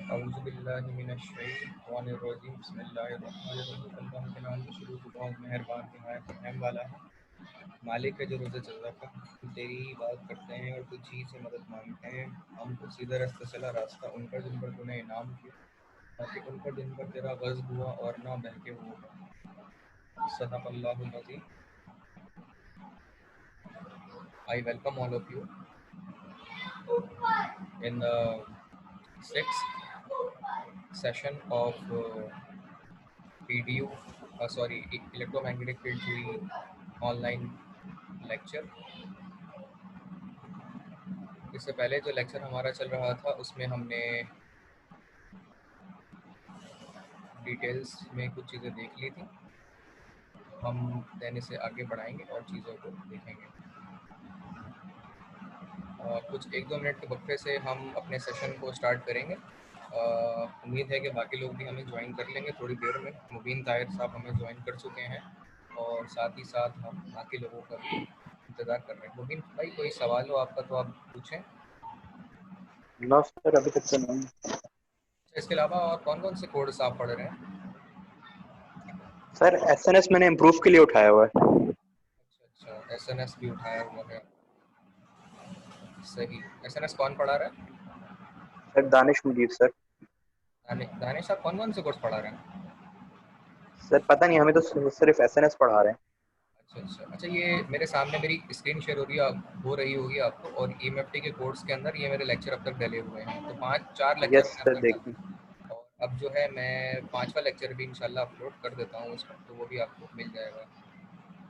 औज़ु बिल्लाहि मिनश्शैतानिर्रजीम बिस्मिल्लाहिर्रहमानिर्रहीम। अल्लाह के नाम से शुरू जो बहुत मेहरबान निहायत रहम वाला है। मालिक है जो रोज़े जज़ा का। हम तेरी ही बात करते हैं और तुझ ही से मदद मांगते हैं। हम तो सीधा रास्ता चला रास्ता उन पर जिन पर तूने इनाम किया, ताकि उन पर जिन पर तेरा ग़ज़ब हुआ और ना बहके वो होगा। सदक़ल्लाहुल अज़ीम। I welcome all of you in the sixth session of PDU, electromagnetic field theory online lecture। इससे पहले जो लेक्चर हमारा चल रहा था उसमें हमने डिटेल्स में कुछ चीज़ें देख ली थी। हम देने से आगे बढ़ाएंगे और चीज़ों को देखेंगे। कुछ 1-2 मिनट के वक्फे से हम अपने सेशन को स्टार्ट करेंगे। उम्मीद है कि बाकी लोग भी हमें ज्वाइन कर लेंगे थोड़ी देर में। मुबीन ताहिर साहब हमें ज्वाइन कर चुके हैं और साथ ही साथ हम बाकी लोगों का भी इंतज़ार कर रहे हैं। मुबीन भाई, कोई सवाल हो आपका तो आप पूछें। ना सर, अभी तक तो नहीं। इसके अलावा और कौन कौन से कोर्स आप पढ़ रहे हैं? सर एसएनएस मैंने इम्प्रूव के लिए उठाया हुआ है। अच्छा, एसएनएस भी उठाया हुआ है। सही। एसएनएस कौन पढ़ा रहा है? Sir Danish Mujeeb sir. दानिश साहब कौन कौन से कोर्स पढ़ा रहे हैं? सर पता नहीं, हमें तो सिर्फ एसएनएस पढ़ा रहे हैं। अच्छा, ये मेरे सामने मेरी स्क्रीन शेयर हो रही होगी आपको, और ईएमएफटी के कोर्स के अंदर ये मेरे लेक्चर अब तक डले हुए हैं। तो 4 लेक्चर यस मैंने अब सर, तक देखिए। डाले और अब जो है मैं 5वां लेक्चर भी इंशाल्लाह अपलोड कर देता हूँ इसमें, तो वो भी आपको मिल जाएगा।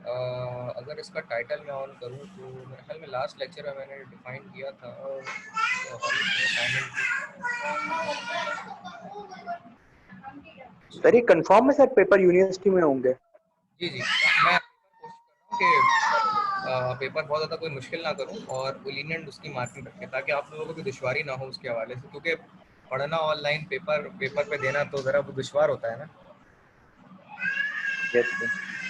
अगर इसका टाइटल मैं ऑन करूँ तो मेरे ख्याल में लास्ट लेक्चर में मैंने डिफाइन किया था सर ये कंफर्म है सर, पेपर यूनिवर्सिटी में होंगे? जी जी, मैं कोशिश कर रहा हूँ कि पेपर बहुत ज़्यादा कोई मुश्किल ना करूँ और लीनिएंट उसकी मार्किंग रखें, ताकि आप लोगों को भी दुश्वारी ना हो उसके हवाले से, क्योंकि पढ़ना ऑनलाइन पेपर पे देना तो ज़रा वो दुश्वार होता है ना। Yes sir.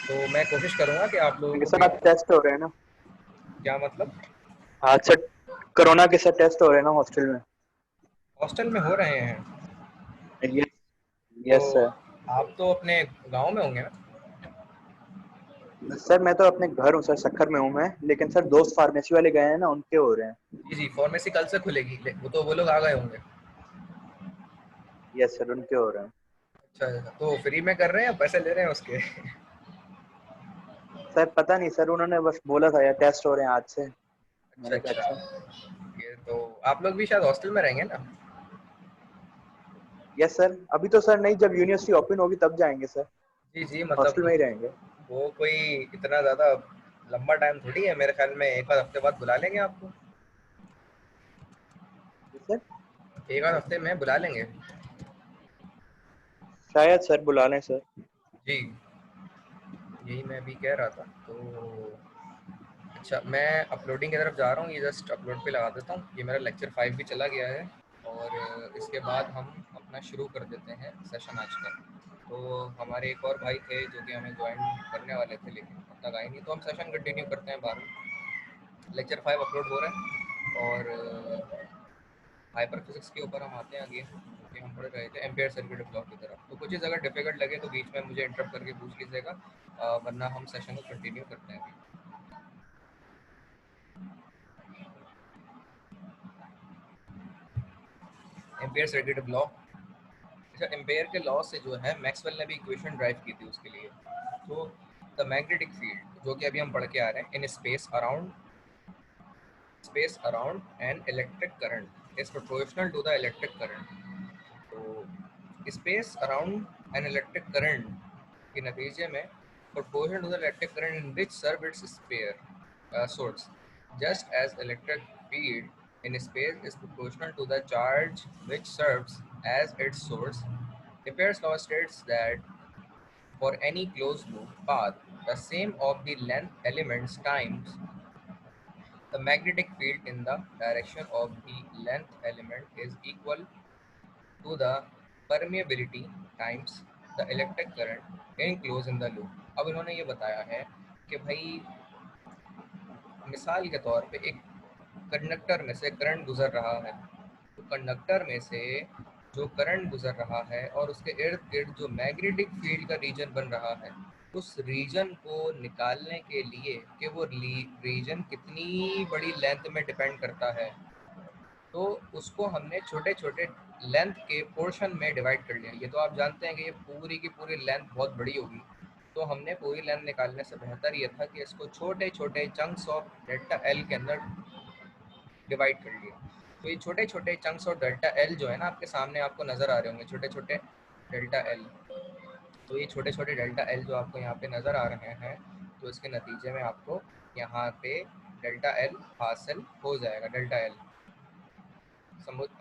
तो मैं कोशिश करूँगा कि आप लोगों को सर भी। आप टेस्ट हो रहे हैं ना? क्या मतलब? आज सर कोरोना के सर टेस्ट हो रहे हैं ना हॉस्टल में? हॉस्टल में हो रहे हैं? यस। तो यस सर। आप तो अपने गांव में होंगे ना? सर मैं तो अपने घर हूँ सर, सक्खर में हूँ मैं, लेकिन सर दोस्त फार्मेसी वाले गए हैं ना, उनके हो रहे हैं। जी जी, फार्मेसी कल से खुलेगी, वो तो वो लोग आ गए होंगे। यस सर, उनके हो रहे हैं। अच्छा, तो फ्री में कर रहे हैं या पैसे ले रहे हैं उसके? सर पता नहीं सर, उन्होंने बस बोला था यार टेस्ट हो रहे हैं आज से। अच्छा मैंने कहा अच्छा, अच्छा। ये तो आप लोग भी शायद हॉस्टल में रहेंगे ना? यस सर, अभी तो सर नहीं, जब यूनिवर्सिटी ओपन होगी तब जाएंगे सर। जी जी, हॉस्टल मतलब में ही रहेंगे। वो कोई इतना ज़्यादा लंबा टाइम थोड़ी है। मेरे ख्याल में 1 आध हफ्ते बाद बुला लेंगे आपको। जी सर। 1 आध हफ्ते में बुला लेंगे। शायद सर बुला लें सर। जी, यही मैं भी कह रहा था। तो अच्छा, मैं अपलोडिंग की तरफ जा रहा हूँ। ये जस्ट अपलोड पे लगा देता हूँ। ये मेरा लेक्चर 5 भी चला गया है और इसके बाद हम अपना शुरू कर देते हैं सेशन आज का। तो हमारे एक और भाई थे जो कि हमें ज्वाइन करने वाले थे, लेकिन अब तक आए नहीं, तो हम सेशन कंटिन्यू करते हैं। 12 लेक्चर 5 अपलोड हो रहा है और हाइपर फिजिक्स के ऊपर हम आते हैं आगे, क्योंकि हम पढ़ रहे थे एम्पेयर सर्किट ब्लॉक की तरफ। तो कुछ चीज़ अगर डिफिकल्ट लगे तो बीच में मुझे इंटरप्ट करके पूछ लीजिएगा, वरना हम सेशन को कंटिन्यू करते हैं अभी। Ampere circuit block. अच्छा, एम्पेयर के लॉ से जो है मैक्सवेल ने भी इक्वेशन ड्राइव की थी उसके लिए। तो द मैग्नेटिक फील्ड जो कि अभी हम पढ़ के आ रहे हैं, in space around an electric current is proportional to the electric current. तो space around an electric current के नतीजे में proportional to the electric current in which serve its spare source, just as electric field in space is proportional to the charge which serves as its source. Ampere's law states that for any closed loop path, the sum of the length elements times the magnetic field in the direction of the length element is equal to the permeability times the electric current enclosed in the loop. अब इन्होंने ये बताया है कि भाई मिसाल के तौर पे एक कंडक्टर में से करंट गुजर रहा है, तो कंडक्टर में से जो करंट गुजर रहा है और उसके इर्द गिर्द जो मैग्नेटिक फील्ड का रीजन बन रहा है, उस रीजन को निकालने के लिए कि वो रीजन कितनी बड़ी लेंथ में डिपेंड करता है, तो उसको हमने छोटे छोटे लेंथ के पोर्शन में डिवाइड कर लिया। ये तो आप जानते हैं कि ये पूरी की पूरी लेंथ बहुत बड़ी होगी, तो हमने पूरी लेंथ निकालने से बेहतर ये था कि इसको छोटे छोटे चंक्स ऑफ डेल्टा एल के अंदर डिवाइड कर लिया। तो ये छोटे छोटे चंक्स ऑफ डेल्टा एल जो है ना, आपके सामने आपको नज़र आ रहे होंगे छोटे छोटे डेल्टा एल। तो ये छोटे छोटे डेल्टा एल जो आपको यहाँ पे नज़र आ रहे हैं, तो इसके नतीजे में आपको यहाँ पे डेल्टा एल हासिल हो जाएगा। Delta L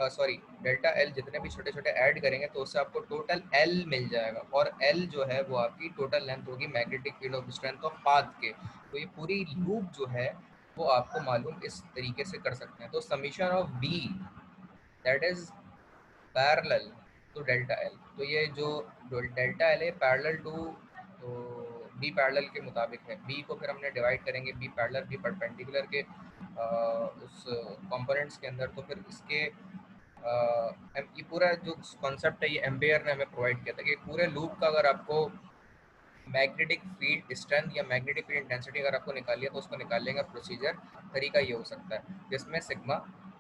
sorry delta L जितने भी छोटे छोटे ऐड करेंगे तो उससे आपको टोटल एल मिल जाएगा, और एल जो है वो आपकी टोटल लेंथ होगी magnetic field of strength of path के। तो ये पूरी लूप जो है वो आपको मालूम इस तरीके से कर सकते हैं। तो summation of b that is parallel to delta l. तो ये जो डेल्टा एल है पैरेलल टू तो बी पैरेलल के मुताबिक है। बी को फिर हमने डिवाइड करेंगे बी पैरेलल बी परपेंडिकुलर के उस कंपोनेंट्स के अंदर। तो फिर इसके ये पूरा जो कॉन्सेप्ट है ये एम्पेयर ने हमें प्रोवाइड किया था कि पूरे लूप का अगर आपको मैग्नेटिक फील्ड स्ट्रेंथ या मैग्नेटिक फील्ड इंटेंसिटी अगर आपको निकालिए तो उसको निकालने का प्रोसीजर तरीका ये हो सकता है, जिसमें sigma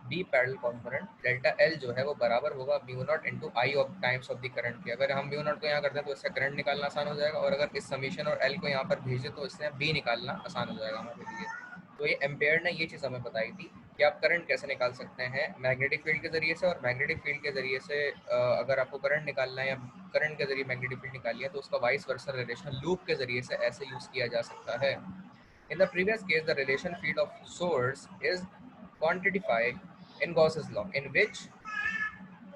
b parallel component delta l जो है वो बराबर होगा mu naught into I of times of the current के। अगर हम म्यू नॉट को यहाँ करते हैं तो इससे करंट निकालना आसान हो जाएगा, और अगर इस समीशन और एल को यहाँ पर भेजें तो इससे बी निकालना आसान हो जाएगा हमारे लिए। तो ये एम्पेयर ने ये चीज़ हमें बताई थी कि आप करंट कैसे निकाल सकते हैं मैग्नेटिक फील्ड के ज़रिए से, और मैग्नेटिक फील्ड के ज़रिए से अगर आपको करंट निकालना है या करंट के ज़रिए मैग्नेटिक फील्ड निकालनी है तो उसका वाइस वर्सा रिलेशन लूप के ज़रिए से ऐसे यूज़ किया जा सकता है। In the previous case the relation field of source is quantified in Gauss's law, in which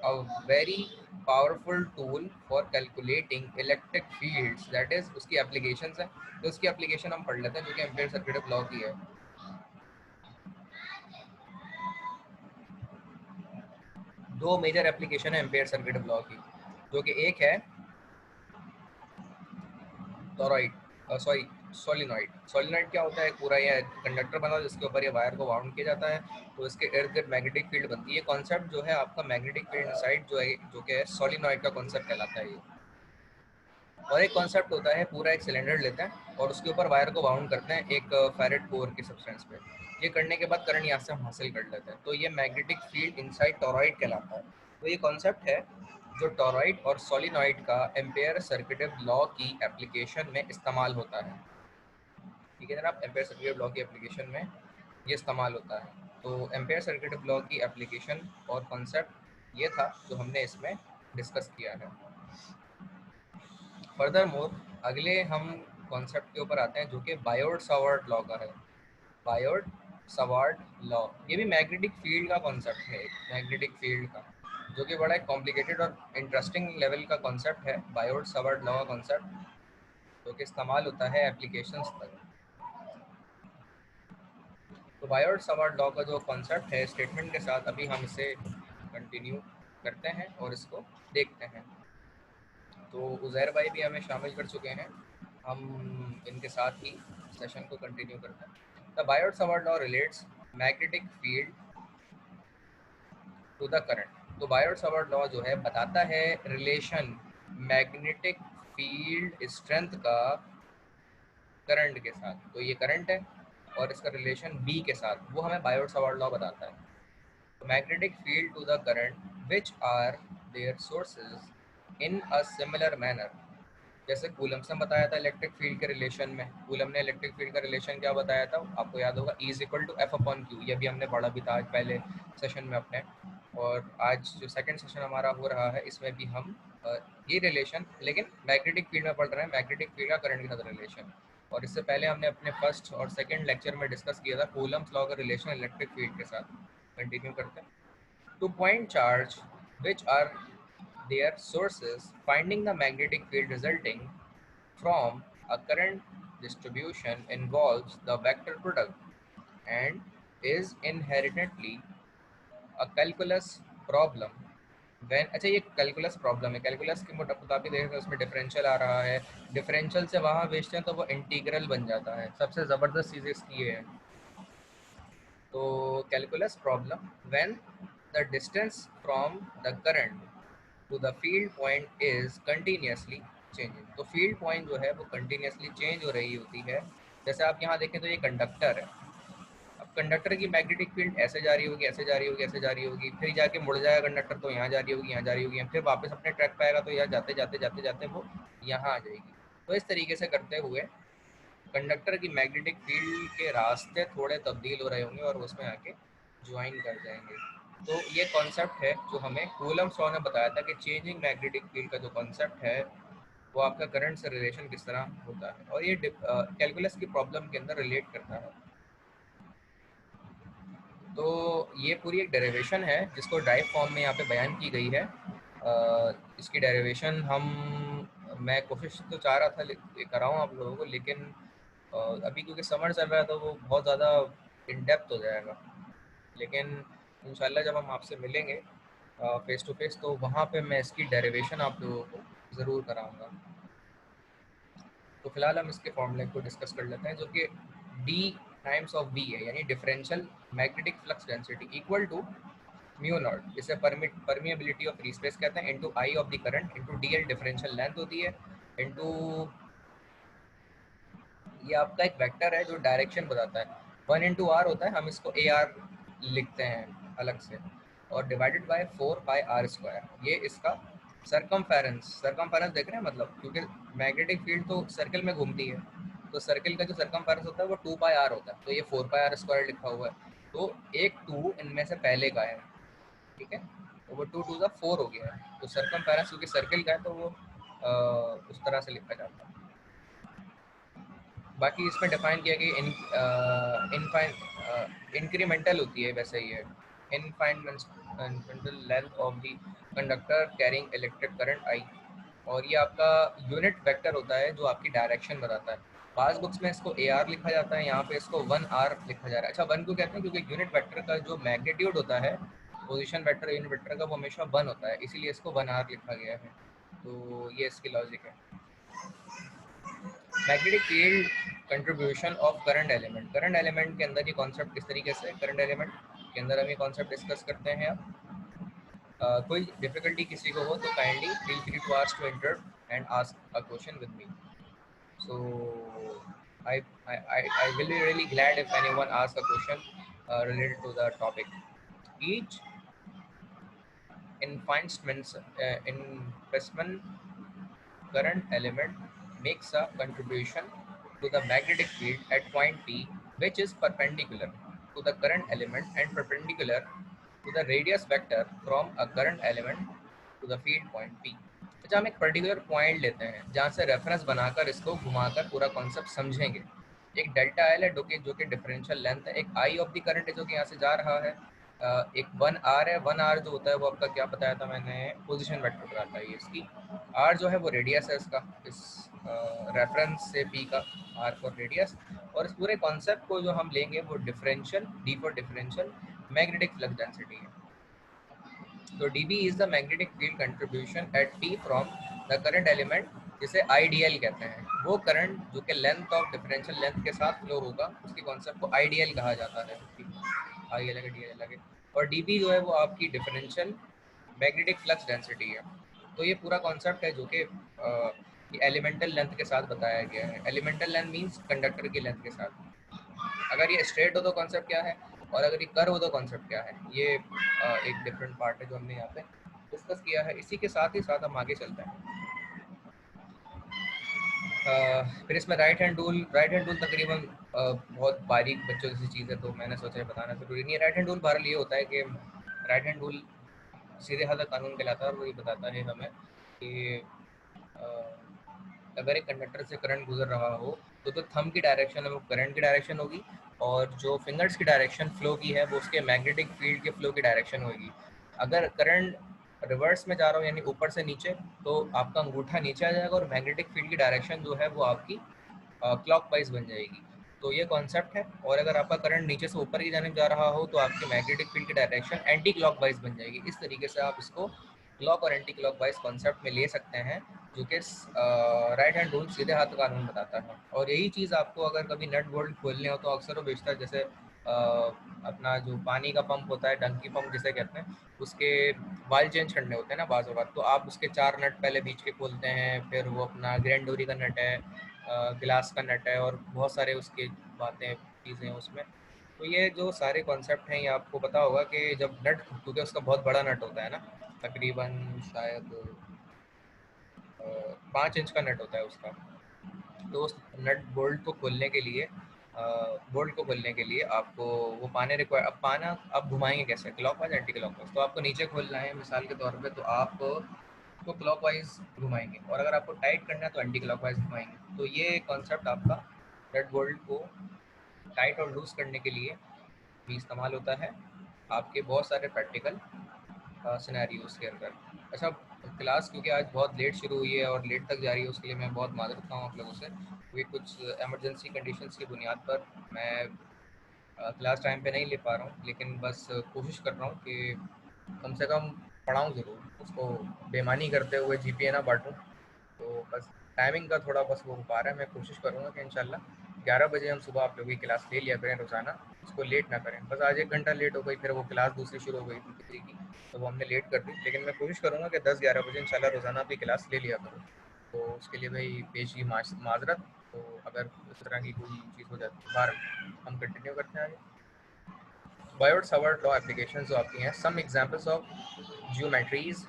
a very powerful tool for calculating electric fields, that is उसकी applications है। तो उसकी application हम पढ़ लेते हैं जो कि एम्पेयर सर्किट लॉ की है। दो मेजर एप्लीकेशन है एम्पेयर सर्किट लॉ की, जो कि एक है टॉरॉइड सॉरी सोलिनॉइड। सोलिनॉइड क्या होता है? पूरा ये कंडक्टर बना जिसके ऊपर ये वायर को वाउंड किया जाता है, तो इसके इर्द गिर्द मैग्नेटिक फील्ड बनती है। कॉन्सेप्ट जो है आपका मैग्नेटिक फील्ड इनसाइड जो है, जो कि सोलिनॉइड का कॉन्सेप्ट कहलाता है ये। और एक कॉन्सेप्ट होता है पूरा एक सिलेंडर लेते हैं और उसके ऊपर वायर को बाउंड करते हैं एक फेरेट कोर के सब्सटेंस पे। ये करने के बाद करंट यहाँ से हम हासिल कर लेते हैं, तो ये मैग्नेटिक फील्ड इनसाइड टॉरॉइड कहलाता है। तो ये कॉन्सेप्ट है जो टॉरॉइड और सोलिनॉइड का एम्पेयर सर्किट लॉ की एप्लीकेशन में इस्तेमाल होता है। ठीक है जनाब, एम्पेयर सर्किट लॉ की एप्लीकेशन में ये इस्तेमाल होता है। तो एम्पेयर सर्किट लॉ की एप्लीकेशन और कॉन्सेप्ट ये था जो हमने इसमें डिस्कस किया है। फर्दर मोर अगले हम कॉन्सेप्ट के ऊपर आते हैं जो कि बायोट सावर्ट लॉ का है। बायोट सावर्ट लॉ ये भी मैग्नेटिक फील्ड का कॉन्सेप्ट है, मैग्नेटिक फील्ड का, जो कि बड़ा एक कॉम्प्लिकेटेड और इंटरेस्टिंग लेवल का कॉन्सेप्ट है। बायोट सावर्ट लॉ का कॉन्सेप्ट जो कि इस्तेमाल होता है एप्लीकेशंस तक। तो बायोट सावर्ट लॉ का जो कॉन्सेप्ट है स्टेटमेंट के साथ अभी हम इसे कंटिन्यू करते हैं और इसको देखते हैं। तो उज़ैर भाई भी हमें शामिल कर चुके हैं, हम इनके साथ ही सेशन को कंटिन्यू करते हैं। The Biot Savart law relates magnetic field to the current. तो बायोट सावर्ट लॉ जो है बताता है रिलेशन मैग्नेटिक फील्ड स्ट्रेंथ का करंट के साथ। तो ये करंट है और इसका रिलेशन बी के साथ, वो हमें बायोट सावर्ट लॉ बताता है। Magnetic field to the current which are their sources in a similar manner. जैसे कूलम्ब ने बताया था इलेक्ट्रिक फील्ड के रिलेशन में, कूलम्ब ने इलेक्ट्रिक फील्ड का रिलेशन क्या बताया था आपको याद होगा, E is equal to f upon q. ये भी हमने पढ़ा भी था आज पहले सेशन में अपने, और आज जो सेकंड सेशन हमारा हो रहा है इसमें भी हम ये रिलेशन लेकिन मैग्नेटिक फील्ड में पढ़ रहे हैं, मैग्नेटिक फील्ड का करंट के साथ रिलेशन। और इससे पहले हमने अपने फर्स्ट और सेकेंड लेक्चर में डिस्कस किया था कूलम्ब लॉ का रिलेशन इलेक्ट्रिक फील्ड के साथ। कंटिन्यू करते हैं। Two point charge which are their sources, finding the magnetic field resulting from a current distribution involves the vector product and is inherently a calculus problem when अच्छा ये calculus problem है। Calculus के मुताबिक देखें तो उसमें डिफरेंशियल आ रहा है, डिफरेंशियल से वहाँ भेजते हैं तो वो इंटीग्रल बन जाता है। सबसे ज़बरदस्त चीज़ इसकी ये है। तो calculus problem when the distance from the current to the field point is continuously changing. तो फील्ड पॉइंट जो है वो कंटिन्यूसली चेंज हो रही होती है। जैसे आप यहाँ देखें तो ये कंडक्टर है, अब कंडक्टर की मैग्नेटिक फील्ड ऐसे जा रही होगी, ऐसे जा रही होगी, ऐसे जा रही होगी, फिर जाके मुड़ जाएगा कंडक्टर तो यहाँ जा रही होगी, यहाँ जा रही होगी, फिर वापस अपने ट्रैक पे आएगा तो यहाँ जाते जाते जाते जाते वो यहाँ आ जाएगी। तो इस तरीके से करते हुए कंडक्टर की मैग्नेटिक फील्ड के रास्ते थोड़े तब्दील हो रहे होंगे और उसमें आके ज्वाइन कर जाएंगे। तो ये कॉन्सेप्ट है जो हमें कूलम्ब लॉ ने बताया था कि चेंजिंग मैग्नेटिक फील्ड का जो कॉन्सेप्ट है वो आपका करंट से रिलेशन किस तरह होता है, और ये कैलकुलस की प्रॉब्लम के अंदर रिलेट करता है। तो ये पूरी एक डेरिवेशन है जिसको ड्राइव फॉर्म में यहाँ पे बयान की गई है। इसकी डेरिवेशन मैं कोशिश तो चाह रहा था कराऊँ आप लोगों को, लेकिन अभी क्योंकि समर चल रहा है तो वो बहुत ज़्यादा इन डेप्थ हो जाएगा। लेकिन इंशाल्लाह जब हम आपसे मिलेंगे फेस टू फेस तो वहाँ पे मैं इसकी डेरिवेशन आप लोगों को ज़रूर कराऊँगा। तो फिलहाल हम इसके फॉर्मूले को डिस्कस कर लेते हैं, जो कि डी टाइम्स ऑफ वी है, यानी differential magnetic flux density equal to mu naught, इसे परमिएबिलिटी ऑफ फ्री स्पेस कहते हैं, into I of the current into dl differential length होती है, इनटू ये आपका एक वेक्टर है जो डायरेक्शन बताता है, 1 इंटू आर होता है, हम इसको ए आर लिखते हैं अलग से, और divided by 4 pi r square, ये इसका सरकमफेरेंस देख रहे हैं, मतलब क्योंकि मैग्नेटिक फील्ड तो सर्कल में घूमती है, तो सर्कल का जो सरकमफेरेंस होता है वो 2 पाई आर होता है, तो ये 4 पाई आर स्क्वायर लिखा हुआ है, तो एक 2 इनमें से पहले का है, ठीक है, तो वो 2 2 4 हो गया है, तो सरकमफेरेंस क्योंकि सर्कल का है तो वो उस तरह से लिखा जाता है। बाकी इसमें डिफाइन किया कि इंक्रीमेंटल होती है, वैसे ही है infinitesimal length of the conductor carrying electric current I, और ये आपका यूनिट वेक्टर होता है जो आपकी डायरेक्शन बताता है। पास बुक्स में इसको ए आर लिखा जाता है, यहाँ पे इसको 1 आर लिखा जा रहा है। अच्छा, 1 क्यों कहते हैं, क्योंकि यूनिट वेक्टर का जो मैग्नीट्यूड होता है, पोजीशन वेक्टर यूनिट वेक्टर का, वो हमेशा 1 होता है, इसीलिए इसको 1 आर लिखा गया है। तो ये इसकी लॉजिक है। Magnetic field contribution of current element के अंदर ये कॉन्सेप्ट किस तरीके से, करंट एलिमेंट के अंदर हम ये कॉन्सेप्ट डिस्कस करते हैं। अब कोई डिफिकल्टी किसी को हो तो kindly feel free to ask to enter and ask a question with me. So I will be really glad if anyone asks a question related to the topic. Each investment current element makes a contribution to the magnetic field at point P, which is perpendicular to the current element and perpendicular to the radius vector from a current element to the field point P. अच्छा, हम एक particular point लेते हैं जहाँ से reference बनाकर इसको घुमाकर पूरा कॉन्सेप्ट समझेंगे। एक डेल्टा एल है जो कि डिफरेंशियल लेंथ है, एक आई ऑफ द करंट है जो कि यहाँ से जा रहा है, एक 1 आर है। 1 आर जो होता है वो आपका क्या बताया था मैंने, पोजीशन वेक्टर बताता है ये इसकी। आर जो है वो रेडियस है इसका, इस रेफरेंस से पी का आर फॉर रेडियस, और इस पूरे कॉन्सेप्ट को जो हम लेंगे वो differential, d for differential magnetic flux density है। तो dB is the magnetic field contribution at T from the current element, जिसे आईडीएल कहते हैं। वो करंट जो कि लेंथ ऑफ डिफरेंशियल लेंथ के साथ फ्लो होगा, उसकी कॉन्सेप्ट को आईडीएल कहा जाता है। आई अलग डी अलग है, और dB जो है वो आपकी डिफरेंशियल मैग्नेटिक फ्लक्स डेंसिटी है। तो ये पूरा कॉन्सेप्ट है जो कि एलिमेंटल लेंथ के साथ बताया गया है। एलिमेंटल लेंथ मीन्स कंडक्टर की लेंथ के साथ। अगर ये स्ट्रेट हो तो कॉन्सेप्ट क्या है, और अगर ये कर्व हो तो कॉन्सेप्ट क्या है, ये एक डिफरेंट पार्ट है जो हमने यहाँ पे डिस्कस किया है। इसी के साथ ही साथ हम आगे चलते हैं। फिर इसमें राइट हैंड रूल तकरीबन बहुत बारीक बच्चों जैसी चीज़ है, तो मैंने सोचा बताना जरूरी नहीं है। राइट हैंड रूल बहरहाल ये होता है कि राइट हैंड रूल सीधे हाथ कानून कहलाता है, और वो ये बताता है हमें कि अगर एक कंडक्टर से करंट गुजर रहा हो तो थंब की डायरेक्शन है वो करंट की डायरेक्शन होगी, और जो फिंगर्स की डायरेक्शन फ्लो की है वो उसके मैग्नेटिक फील्ड के फ्लो की डायरेक्शन होगी। अगर करंट रिवर्स में जा रहा हो यानी ऊपर से नीचे, तो आपका अंगूठा नीचे आ जाएगा और मैग्नेटिक फील्ड की डायरेक्शन जो है वो आपकी क्लॉकवाइज बन जाएगी। तो ये कॉन्सेप्ट है। और अगर आपका करंट नीचे से ऊपर की जाने जा रहा हो तो आपकी मैग्नेटिक फील्ड की डायरेक्शन एंटी क्लॉकवाइज बन जाएगी। इस तरीके से आप इसको क्लॉक और एंटी क्लॉकवाइज कॉन्सेप्ट में ले सकते हैं, जो कि राइट हैंड रूल सीधे हाथ कानून बताता है। और यही चीज़ आपको अगर कभी नट बोल्ट खोलने हो तो अक्सर वो बेशतर जैसे अपना जो पानी का पंप होता है, डंकी पंप जिसे कहते हैं, उसके वाल चेंज करने होते हैं ना बाज़ बात, तो आप उसके 4 नट पहले बीच के खोलते हैं, फिर वो अपना ग्रैंड डोरी का नट है, गिलास का नट है, और बहुत सारे उसके बातें चीज़ें हैं उसमें। तो ये जो सारे कॉन्सेप्ट हैं ये आपको पता होगा कि जब नट, क्योंकि उसका बहुत बड़ा नट होता है ना, तकरीबन शायद 5 इंच का नट होता है उसका। तो उस नट बोल्ट को खोलने के लिए, बोल्ट को खोलने के लिए आपको वो पाने रिक्वायर, अब पाना आप घुमाएंगे कैसे, क्लॉकवाइज एंटी क्लॉकवाइज, तो आपको नीचे खोलना है मिसाल के तौर पे, तो आप उसको क्लॉकवाइज घुमाएंगे, और अगर आपको टाइट करना है तो एंटी क्लॉकवाइज घुमाएंगे। तो ये कॉन्सेप्ट आपका नट बोल्ट को टाइट और लूज करने के लिए भी इस्तेमाल होता है आपके बहुत सारे प्रैक्टिकल सिनेरियोज के अंदर। अच्छा, क्लास क्योंकि आज बहुत लेट शुरू हुई है और लेट तक जा रही है, उसके लिए मैं बहुत माजरत करता हूँ आप लोगों से, क्योंकि कुछ इमरजेंसी कंडीशंस की बुनियाद पर मैं क्लास टाइम पे नहीं ले पा रहा हूँ, लेकिन बस कोशिश कर रहा हूँ कि कम से कम पढ़ाऊँ ज़रूर, उसको बेईमानी करते हुए जीपीए ना बांटूँ। तो बस टाइमिंग का थोड़ा बस वो हो पा रहा है, मैं कोशिश करूँगा कि इंशाल्लाह 11 बजे हम सुबह आप लोगों की क्लास ले लिया करें रोज़ाना, उसको लेट ना करें। बस आज 1 घंटा लेट हो गई, फिर वो क्लास दूसरी शुरू हो गई थी किसी की, तो वो हमने लेट कर दी, लेकिन मैं कोशिश करूँगा कि 10-11 बजे इंशाल्लाह रोज़ाना आपकी क्लास ले लिया करूँ। तो उसके लिए भाई पेश की माजरत। तो अगर इस तरह की कोई चीज़ हो जाती है, बार हम कंटिन्यू करते हैं आगे। बायोट सावर्ट लॉ एप्लीकेशन जो आपकी हैं, some examples of geometries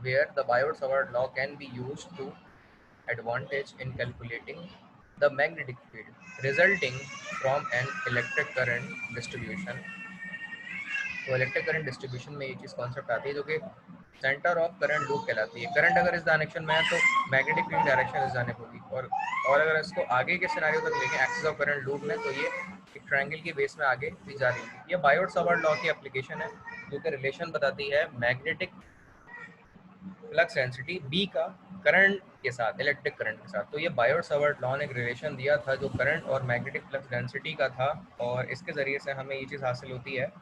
where the Biot-Savart law can be used to advantage in calculating the magnetic field resulting from an electric current distribution। तो इलेक्ट्रिक करंट डिस्ट्रीब्यूशन में ये चीज़ concept आती है जो कि सेंटर ऑफ करंट लूप कहलाती है। Current अगर इस डायरेक्शन में है तो मैग्नेटिक फील्ड डायरेक्शन इस जाने होगी, और अगर इसको आगे के सिनारियो तक लेके एक्सिस ऑफ करंट लूप में, तो ये एक ट्रायंगल की बेस में आगे भी जा रही है। ये बायोट सावर्ट लॉ की एप्लीकेशन है जो कि रिलेशन बताती है मैग्नेटिक फ्लक्स डेंसिटी बी का करंट के साथ, इलेक्ट्रिक करंट के साथ। तो ये बायोट सावर्ट लॉ ने एक रिलेशन दिया था जो करंट और मैग्नेटिक फ्लक्स डेंसिटी का था, और इसके ज़रिए से हमें ये चीज़ हासिल होती है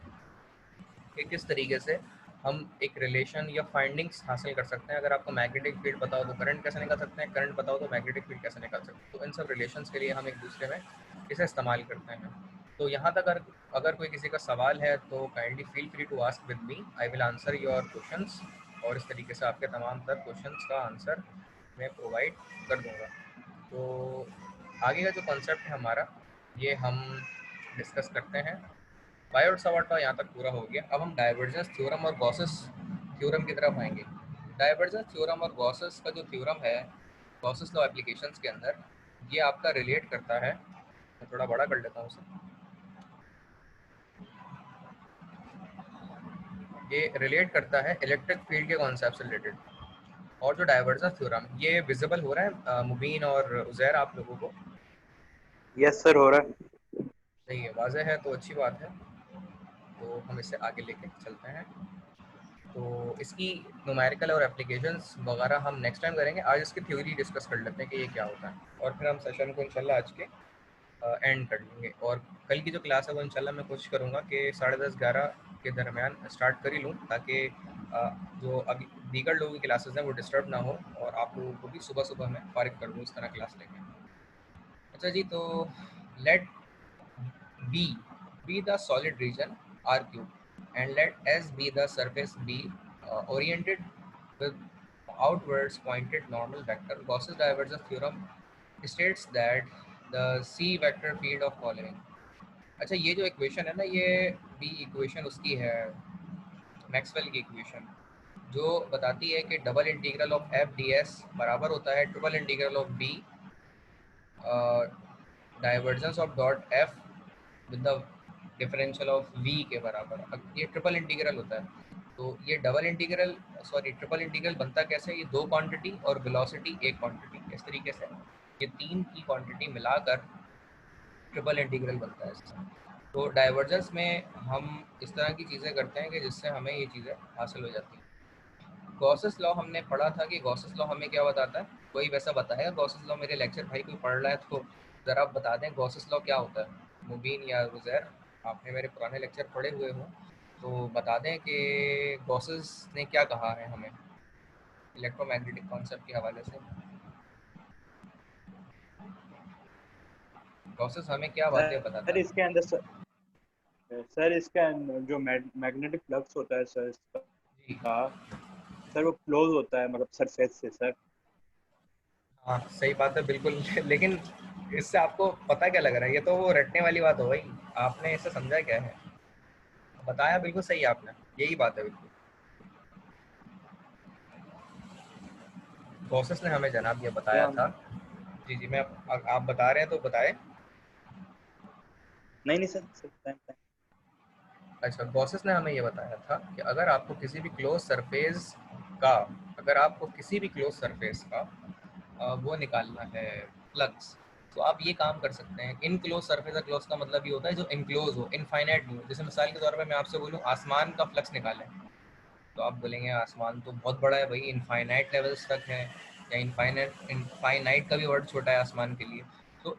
कि किस तरीके से हम एक रिलेशन या फाइंडिंग्स हासिल कर सकते हैं। अगर आपको मैग्नेटिक फील्ड पता हो तो करंट कैसे निकाल सकते हैं, करंट पता हो तो मैग्नेटिक फील्ड कैसे निकाल सकते हैं। तो इन सब रिलेशंस के लिए हम एक दूसरे में इसे इस्तेमाल करते हैं। तो यहाँ तक अगर कोई किसी का सवाल है तो kindly feel free to ask with me, I will answer your questions, और इस तरीके से आपके तमाम तर क्वेश्चंस का आंसर मैं प्रोवाइड कर दूँगा। तो आगे का जो कॉन्सेप्ट है हमारा, ये हम डिस्कस करते हैं। बायोट सावर्ट लॉ यहाँ तक पूरा हो गया। अब हम डाइवर्जेंस थ्योरम और गॉसेस थ्योरम की तरफ आएंगे। डाइवर्जेंस थ्योरम और गॉसेस का जो थ्योरम है गॉसेस लॉ एप्लीकेशंस के अंदर, ये आपका रिलेट करता है, मैं थोड़ा बड़ा कर लेता हूँ उसे, ये रिलेट करता है इलेक्ट्रिक फील्ड के कॉन्सेप्ट से रिलेटेड। और जो डाइवर्जेंस थ्योरम, ये विजिबल हो रहा है मुबीन और उजैर आप लोगों को? यस सर, हो रहा है। सही है, वाज़ेह है, तो अच्छी बात है। तो हम इसे आगे लेके चलते हैं। तो इसकी न्यूमेरिकल और एप्लीकेशंस वगैरह हम नेक्स्ट टाइम करेंगे। आज इसकी थ्योरी डिस्कस कर लेते हैं कि ये क्या होता है, और फिर हम सेशन को इंशाल्लाह आज के एंड कर लेंगे। और कल की जो क्लास है वो इंशाल्लाह मैं कोशिश करूँगा कि 10:30-11 के दरमियान स्टार्ट कर ही लूँ, ताकि जो अभी दीगर लोगों की क्लासेस हैं वो डिस्टर्ब ना हो, और आप लोगों को भी सुबह सुबह मैं फारिग कर दूँ इस तरह क्लास लेके। अच्छा जी, तो late B be the solid region R cube, and let S be the surface B oriented with outwards pointed normal vector. Gauss's divergence theorem states that the C vector field of following। अच्छा, ये जो equation है ना, ये B equation उसकी है, Maxwell की equation, जो बताती है कि double integral of f d s बराबर होता है triple integral of b divergence of dot f with the differential of v के बराबर। अब ये ट्रिपल इंटीग्रल होता है, तो ये double integral, sorry triple integral बनता कैसे, ये दो क्वांटिटी और वेलोसिटी एक क्वांटिटी, इस तरीके से ये तीन की क्वांटिटी मिलाकर ट्रिपल इंटीग्रल बनता है इससे। तो डाइवर्जेंस में हम इस तरह की चीज़ें करते हैं कि जिससे हमें ये चीज़ें हासिल हो जाती हैं। गॉसेस लॉ हमने पढ़ा था कि गॉसेस लॉ हमें क्या बताता है, कोई वैसा बताएगा गॉसेस लॉ? मेरे लेक्चर भाई कोई पढ़ रहा है तो ज़रा आप बता दें गॉसेस लॉ क्या होता है। मुबीन या रुज़ैर, आपने मेरे पुराने लेक्चर पढ़े हुए हों तो बता दें कि गॉसेस ने क्या कहा है हमें इलेक्ट्रोमैग्नेटिक कॉन्सेप्ट के हवाले से। गॉसेस हमें क्या बातें बताता सर है? इसके अंदर सर, सर इसका जो मैग्नेटिक फ्लक्स होता है सर जी। इसका, सर वो क्लोज होता है मतलब सरफेस से सर। हाँ सही बात है बिल्कुल। लेकिन इससे आपको पता क्या लग रहा है, ये तो वो रटने वाली बात हो गई। आपने इसे समझा क्या है, बताया बिल्कुल सही आपने, यही बात है बिल्कुल। गॉसेस ने हमें जनाब ये बताया या था। जी जी, मैं आप बता रहे हैं तो बताएं। नहीं नहीं सर सर टाइम अच्छा, गॉसेस ने हमें ये बताया था कि अगर आपको किसी भी क्लोज सरफेस का, अगर आपको किसी भी क्लोज सरफेस का वो निकालना है फ्लक्स, तो आप ये काम कर सकते हैं। इन क्लोज सरफेस का क्लोज का मतलब ये होता है जो इनक्लोज हो, इनफाइनाइट नहीं हो। जैसे मिसाल के तौर पे मैं आपसे बोलूँ आसमान का फ्लक्स निकालें, तो आप बोलेंगे आसमान तो बहुत बड़ा है भाई, इनफाइनाइट लेवल्स तक है, या इनफाइनाइट, इनफाइनाइट का भी वर्ड छोटा है आसमान के लिए। तो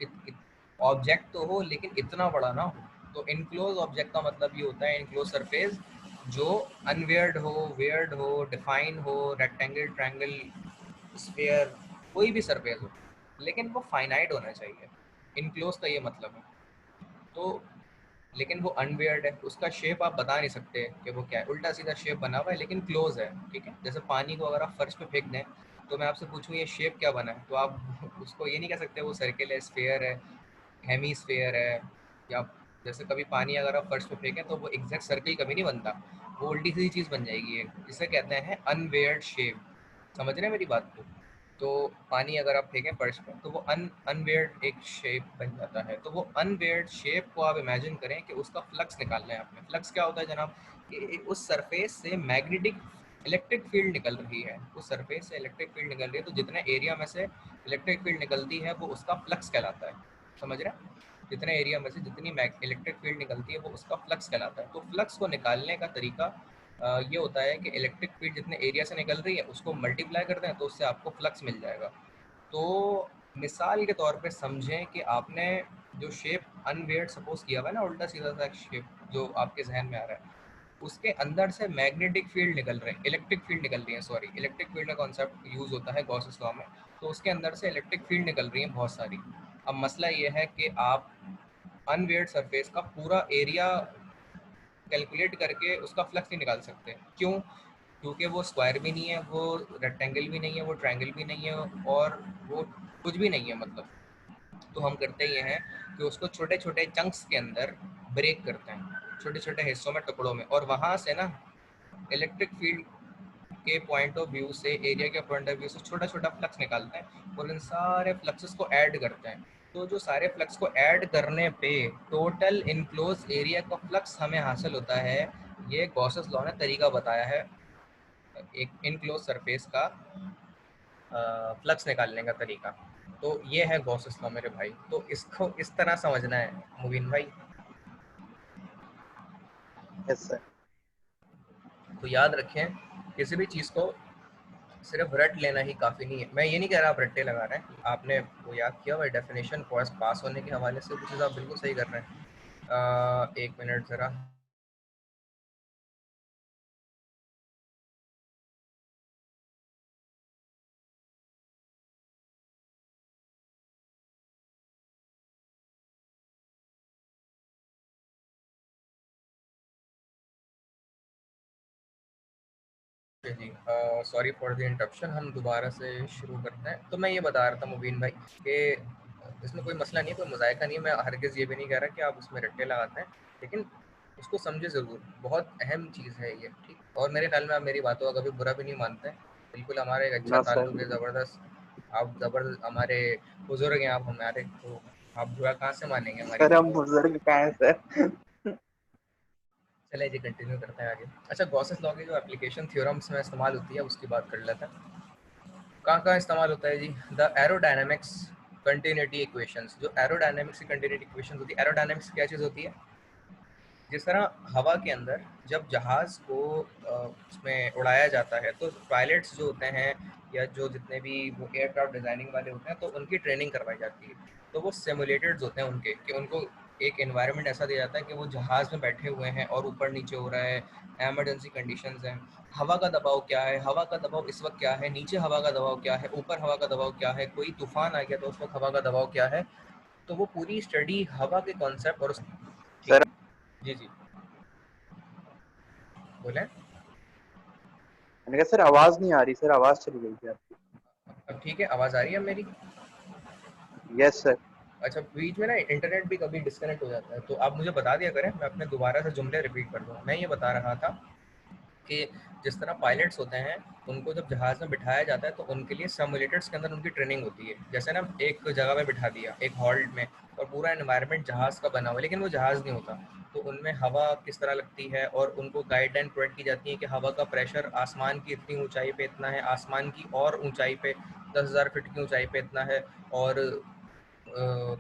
ऑब्जेक्ट तो हो लेकिन इतना बड़ा ना हो। तो इनक्लोज ऑब्जेक्ट का मतलब ये होता है, इनक्लोज सरफेस जो अनवेयर्ड हो, वेयर्ड हो, डिफाइन हो, रेक्टेंगल, ट्रायंगल, स्फीयर, कोई भी सरफेस हो, लेकिन वो फाइनाइट होना चाहिए। इनक्लोज का ये मतलब है। तो लेकिन वो अनवेयर्ड है, उसका शेप आप बता नहीं सकते कि वो क्या है, उल्टा सीधा शेप बना हुआ है लेकिन क्लोज है। ठीक है, जैसे पानी को अगर आप फर्श पे फेंक दें तो मैं आपसे पूछूं ये शेप क्या बना है, तो आप उसको ये नहीं कह सकते वो सर्किल है, स्फेयर है, हेमी स्फेयर है, या जैसे कभी पानी अगर आप फर्श पे फेंकें तो वो एग्जैक्ट सर्किल कभी नहीं बनता, वो उल्टी सीधी चीज़ बन जाएगी। इसे कहते हैं अनवेयर्ड शेप। समझ रहे हैं मेरी बात को? तो पानी अगर आप फेंकें फर्श पे तो वो अनवेयर्ड एक शेप बन जाता है। तो वो अनवेयर्ड शेप को आप इमेजिन करें कि उसका फ्लक्स निकालना है आपने। फ्लक्स क्या होता है जनाब, कि उस सरफेस से मैग्नेटिक इलेक्ट्रिक फील्ड निकल रही है, उस सरफेस से इलेक्ट्रिक फील्ड निकल रही है, तो जितने एरिया में से इलेक्ट्रिक फील्ड निकलती है वो उसका फ्लक्स कहलाता है। समझ रहे हैं? जितने एरिया में से जितनी इलेक्ट्रिक फील्ड निकलती है वो उसका फ्लक्स कहलाता है। तो फ्लक्स को निकालने का तरीका ये होता है कि इलेक्ट्रिक फील्ड जितने एरिया से निकल रही है उसको मल्टीप्लाई कर दें तो उससे आपको फ्लक्स मिल जाएगा। तो मिसाल के तौर पे समझें कि आपने जो शेप अनवेयर्ड सपोज किया हुआ है ना, उल्टा सीधा सा शेप जो आपके जहन में आ रहा है, उसके अंदर से मैग्नेटिक फील्ड निकल रहे हैं, इलेक्ट्रिक फील्ड निकल रही है, सॉरी इलेक्ट्रिक फील्ड का कॉन्सेप्ट यूज होता है गॉसेस लॉ में। तो उसके अंदर से इलेक्ट्रिक फील्ड निकल रही है बहुत सारी। अब मसला ये है कि आप अनवेयर्ड सरफेस का पूरा एरिया कैलकुलेट करके उसका फ्लक्स नहीं निकाल सकते। क्यों? क्योंकि वो स्क्वायर भी नहीं है, वो रेक्टेंगल भी नहीं है, वो ट्रायंगल भी नहीं है, और वो कुछ भी नहीं है मतलब। तो हम करते ये हैं कि उसको छोटे छोटे चंक्स के अंदर ब्रेक करते हैं, छोटे छोटे हिस्सों में, टुकड़ों में, और वहाँ से ना इलेक्ट्रिक फील्ड के पॉइंट ऑफ व्यू से, एरिया के पॉइंट ऑफ व्यू से छोटा छोटा फ्लक्स निकालते हैं और इन सारे फ्लक्सेस को ऐड करते हैं। तो जो सारे फ्लक्स को ऐड करने पे टोटल इनक्लोज एरिया का फ्लक्स हमें हासिल होता है। ये गॉसेस लॉ ने तरीका बताया है एक इनक्लोज सरफेस का फ्लक्स निकालने का तरीका। तो ये है गॉसेस लॉ मेरे भाई। तो इसको इस तरह समझना है मुबीन भाई। Yes sir. तो याद रखें, किसी भी चीज़ को सिर्फ रट लेना ही काफ़ी नहीं है। मैं ये नहीं कह रहा आप रट्टे लगा रहे हैं, आपने वो याद किया हुआ डेफिनेशन पास होने के हवाले से, वो चीज़ आप बिल्कुल सही कर रहे हैं। एक मिनट ज़रा। जी, सॉरी फॉर द इंटरप्शन, हम दोबारा से शुरू करते हैं। तो मैं ये बता रहा था मुबीन भाई कि इसमें कोई मसला नहीं है, कोई मजायका नहीं है। मैं हरगिज़ ये भी नहीं कह रहा कि आप उसमें रट्टे लगाते हैं, लेकिन उसको समझे ज़रूर, बहुत अहम चीज़ है ये। ठीक, और मेरे ख्याल में आप मेरी बातों का कभी बुरा भी नहीं मानते हैं। बिल्कुल हमारा एक अच्छा ना सर ताल्लुक है, ज़बरदस्त। आप हमारे बुजुर्ग हैं आप हमारे, तो आप बुरा कहाँ से मानेंगे हमारी सर हम बातों का? बुजुर्ग कहाँ हैं सर। चलिए जी, कंटिन्यू करते हैं आगे। अच्छा, गॉसेस लॉ की जो एप्लीकेशन थ्योरम्स में इस्तेमाल होती है उसकी बात कर लेते हैं। कहाँ कहाँ इस्तेमाल होता है जी? The aerodynamics continuity equations. जो एरोडायनेमिक्स की कंटिन्यूटी इक्वेशंस होती है, एरोडायनेमिक्स क्या चीज़ होती है? जिस तरह हवा के अंदर जब जहाज़ को उसमें उड़ाया जाता है, तो पायलट्स जो होते हैं या जो जितने भी वो एयरक्राफ्ट डिज़ाइनिंग वाले होते हैं, तो उनकी ट्रेनिंग करवाई जाती है। तो वो सिमुलेटेड होते हैं उनके, कि उनको एक एनवायरनमेंट ऐसा दिया जाता है कि वो जहाज़ में बैठे हुए हैं और ऊपर नीचे हो रहा है, एमरजेंसी कंडीशंस हैं, हवा का दबाव क्या है, हवा का दबाव इस वक्त क्या है, नीचे हवा का दबाव क्या है, ऊपर हवा का दबाव क्या है, कोई तूफान आ गया तो उस वक्त हवा का दबाव क्या है। तो वो पूरी स्टडी हवा के कॉन्सेप्ट और ठीक सर है। जी जी, बोले। मैंने कहा सर आवाज नहीं आ रही सर, आवाज चली गई थी आपकी। अब ठीक है, आवाज़ आ रही है मेरी? Yes sir. अच्छा, बीच में ना इंटरनेट भी कभी डिस्कनेक्ट हो जाता है, तो आप मुझे बता दिया करें, मैं अपने दोबारा से जुमले रिपीट कर दूँ। मैं ये बता रहा था कि जिस तरह पायलट्स होते हैं, उनको जब जहाज़ में बिठाया जाता है तो उनके लिए सिमुलेटर्स के अंदर उनकी ट्रेनिंग होती है। जैसे ना एक जगह पे बिठा दिया, एक हॉल्ट में, और पूरा एनवायरनमेंट जहाज़ का बना हुआ है, लेकिन वो जहाज़ नहीं होता। तो उनमें हवा किस तरह लगती है, और उनको गाइडलाइन प्रोवाइड की जाती है कि हवा का प्रेशर आसमान की इतनी ऊंचाई पे इतना है, आसमान की और ऊंचाई पे 10,000 फीट की ऊंचाई पे इतना है, और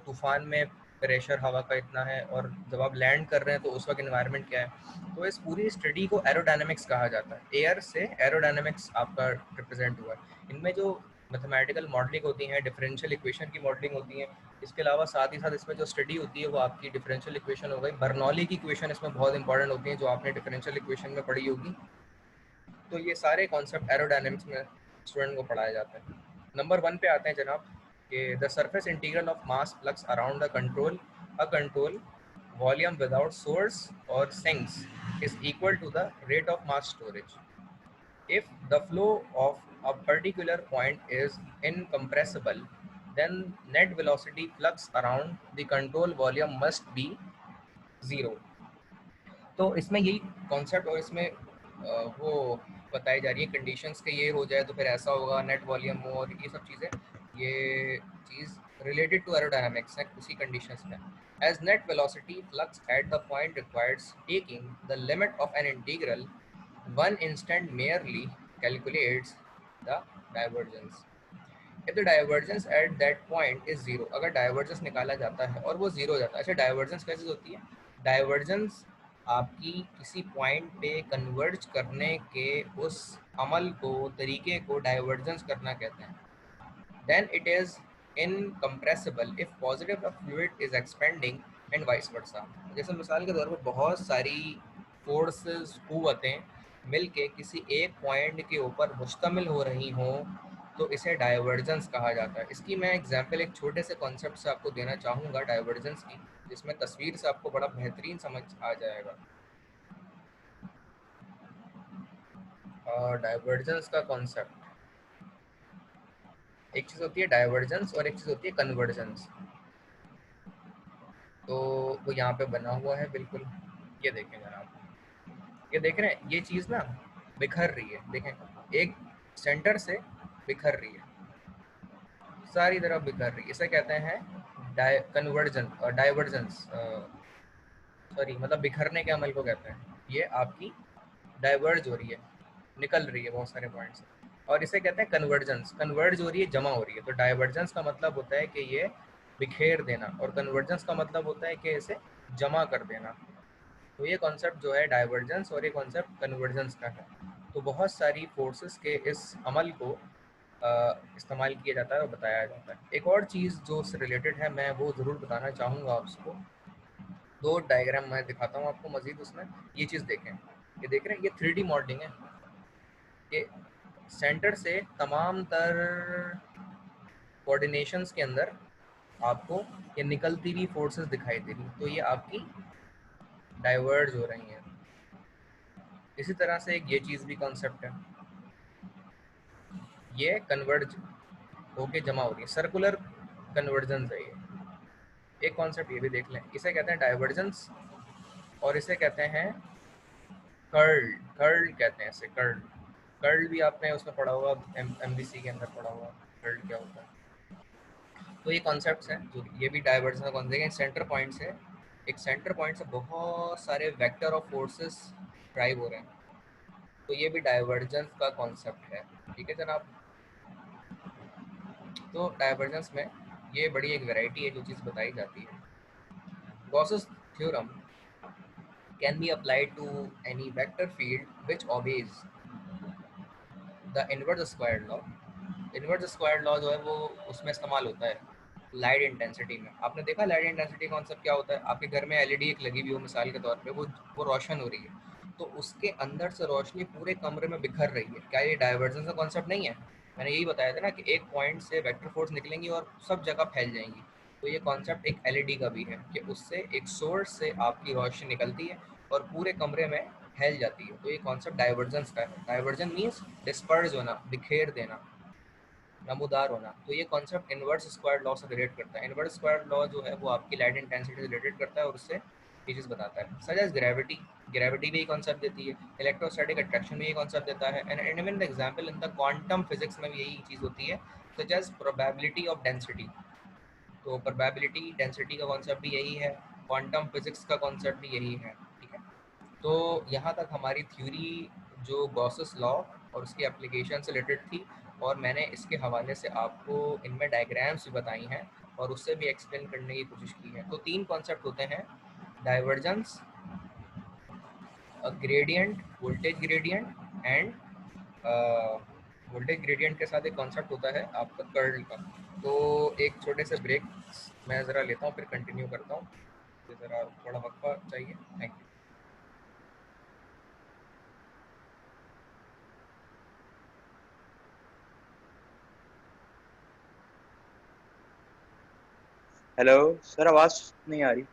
तूफान में प्रेशर हवा का इतना है, और जब आप लैंड कर रहे हैं तो उस वक्त एनवायरनमेंट क्या है। तो इस पूरी स्टडी को एरोडायनामिक्स कहा जाता है। एयर से एरोडायनामिक्स आपका रिप्रेजेंट हुआ है। इनमें जो मैथमेटिकल मॉडलिंग होती है, डिफरेंशियल इक्वेशन की मॉडलिंग होती है, इसके अलावा साथ ही साथ इसमें जो स्टडी होती है वो आपकी डिफरेंशियल इक्वेशन हो गई। बर्नौली की इक्वेशन इसमें बहुत इंपॉर्टेंट होती है, जो आपने डिफरेंशियल इक्वेशन में पढ़ी होगी। तो ये सारे कॉन्सेप्ट एरोडायनेमिक्स में स्टूडेंट को पढ़ाया जाता है। नंबर 1 पे आते हैं जनाब, कि the surface integral of mass flux around the control volume without source और sinks is equal to the rate of mass storage. If the flow of a particular point is incompressible, then net velocity flux around the control volume must be zero. तो इसमें यही concept, और इसमें वो बताई जा रही है कंडीशंस के ये हो जाए तो फिर ऐसा होगा, नेट वॉल्यूम हो, और ये सब चीज़ें, ये चीज़ रिलेटेड टू एरोडायनामिक्स है उसी कंडीशंस में। As net velocity flux at the point requires taking the limit of an integral, one instant merely calculates the divergence. If the divergence at that point is zero, अगर divergence निकाला जाता है और वो zero हो जाता है। अच्छा, डाइवर्जेंस कैसे होती है? डाइवर्जेंस आपकी किसी पॉइंट पे कन्वर्ज करने के उस अमल को, तरीके को डाइवर्जेंस करना कहते हैं। Then it is incompressible if positive fluid is expanding and vice versa. जैसे मिसाल के तौर पर बहुत सारी फोर्सेस, कुव्वतें मिलके किसी एक पॉइंट के ऊपर मुश्तमिल हो रही हों, तो इसे डाइवर्जेंस कहा जाता है। इसकी मैं एग्जांपल एक छोटे से कॉन्सेप्ट से आपको देना चाहूँगा डाइवर्जेंस की, जिसमें तस्वीर से आपको बड़ा बेहतरीन समझ आ जाएगा। और डाइवर्जेंस का कॉन्सेप्ट, एक चीज़ होती है डाइवर्जेंस और एक चीज़ होती है कन्वर्जेंस। तो वो यहाँ पे बना हुआ है बिल्कुल, ये देखें जनाब, ये देख रहे हैं, ये चीज़ ना बिखर रही है, देखें, एक सेंटर से बिखर रही है, सारी तरफ बिखर रही है। इसे कहते हैं डाइवर्जेंस, सॉरी, मतलब बिखरने के अमल को कहते हैं। ये आपकी डाइवर्ज हो रही है, निकल रही है बहुत सारे पॉइंट से। और इसे कहते हैं कन्वर्जेंस, कन्वर्ज हो रही है, जमा हो रही है। तो डाइवर्जेंस का मतलब होता है कि ये बिखेर देना, और कन्वर्जेंस का मतलब होता है कि इसे जमा कर देना। तो ये कॉन्सेप्ट जो है डाइवर्जेंस और ये कॉन्सेप्ट कन्वर्जेंस का है। तो बहुत सारी फोर्सेस के इस अमल को इस्तेमाल किया जाता है और बताया जाता है। एक और चीज़ जो उससे रिलेटेड है, मैं वो ज़रूर बताना चाहूँगा आपको। दो डायग्राम मैं दिखाता हूँ आपको मजीद उसमें। ये चीज़ देखें, ये देख रहे हैं, ये 3D मॉडलिंग है। ये सेंटर से तमाम तर कोऑर्डिनेशंस के अंदर आपको ये निकलती हुई फोर्सेस दिखाई दे रही, तो ये आपकी डाइवर्ज हो रही हैं। इसी तरह से एक ये चीज़ भी कॉन्सेप्ट है, ये कन्वर्ज होके जमा हो रही है, सर्कुलर कन्वर्जेंस है ये। एक कॉन्सेप्ट ये भी देख लें, इसे कहते हैं डाइवर्जेंस, और इसे कहते हैं कर्ल। कर्ल कहते हैं इसे, कर्ल। कर्ल भी आपने उसमें पढ़ा होगा, एमबीसी के अंदर पढ़ा होगा कर्ल क्या होता है। तो ये कॉन्सेप्ट्स हैं जो, ये भी डाइवर्जेंस का कॉन्सेप्ट है। सेंटर पॉइंट से, एक सेंटर पॉइंट से बहुत सारे वेक्टर ऑफ फोर्सेस ड्राइव हो रहे हैं, तो ये भी डाइवर्जेंस का कॉन्सेप्ट है। ठीक है जनाब। तो डाइवर्जेंस में ये बड़ी एक वैरायटी है जो चीज़ बताई जाती है। Gauss's theorem can be applied to any vector field which obeys the inverse square law. Inverse square law जो है वो उसमें इस्तेमाल होता है लाइट इंटेंसिटी में। आपने देखा लाइट इंटेंसिटी कॉन्सेप्ट क्या होता है? आपके घर में एलईडी एक लगी हुई हो मिसाल के तौर पे, वो रोशन हो रही है, तो उसके अंदर से रोशनी पूरे कमरे में बिखर रही है। क्या ये डाइवर्जेंस का कॉन्सेप्ट नहीं है? मैंने यही बताया था ना कि एक पॉइंट से वेक्टर फोर्स निकलेंगी और सब जगह फैल जाएंगी। तो ये कॉन्सेप्ट एक एलईडी का भी है कि उससे एक सोर्स से आपकी रोशनी निकलती है और पूरे कमरे में फैल जाती है। तो ये कॉन्सेप्ट डाइवर्जेंस का है। डाइवर्जन मीन्स डिस्पर्स होना, बिखेर देना, नमूदार होना। तो ये कॉन्सेप्ट इनवर्स स्क्वायर लॉ से रिलेट करता है। इनवर्स स्क्वायर लॉ जो है वो आपकी लाइट इंटेंसिटी से रिलेटेड करता है और उससे ये चीज़ बताता है। सच एज ग्रेविटी, ग्रेविटी भी ये कॉन्सेप्ट देती है। इलेक्ट्रोस्टैटिक अट्रैक्शन भी ये कॉन्सेप्ट देता है। And even the example in the quantum physics में भी यही चीज़ होती है, such as probability of density. तो प्रोबेबिलिटी डेंसिटी का कॉन्सेप्ट भी यही है, क्वांटम फिजिक्स का कॉन्सेप्ट भी यही है। ठीक है, तो यहाँ तक हमारी थ्योरी जो गॉसेस लॉ और उसकी एप्लीकेशन से रिलेटेड थी, और मैंने इसके हवाले से आपको इनमें डायग्राम्स भी बताई हैं और उससे भी एक्सप्लेन करने की कोशिश की है। तो तीन कॉन्सेप्ट होते हैं, divergence, gradient, voltage gradient end voltage gradient के साथ एक कॉन्सेप्ट होता है आपका कर्ल का। तो एक छोटे से ब्रेक मैं ज़रा लेता हूँ, फिर कंटिन्यू करता हूँ। मुझे ज़रा थोड़ा वक्फा चाहिए। Thank you. हेलो सर, आवाज नहीं आ रही।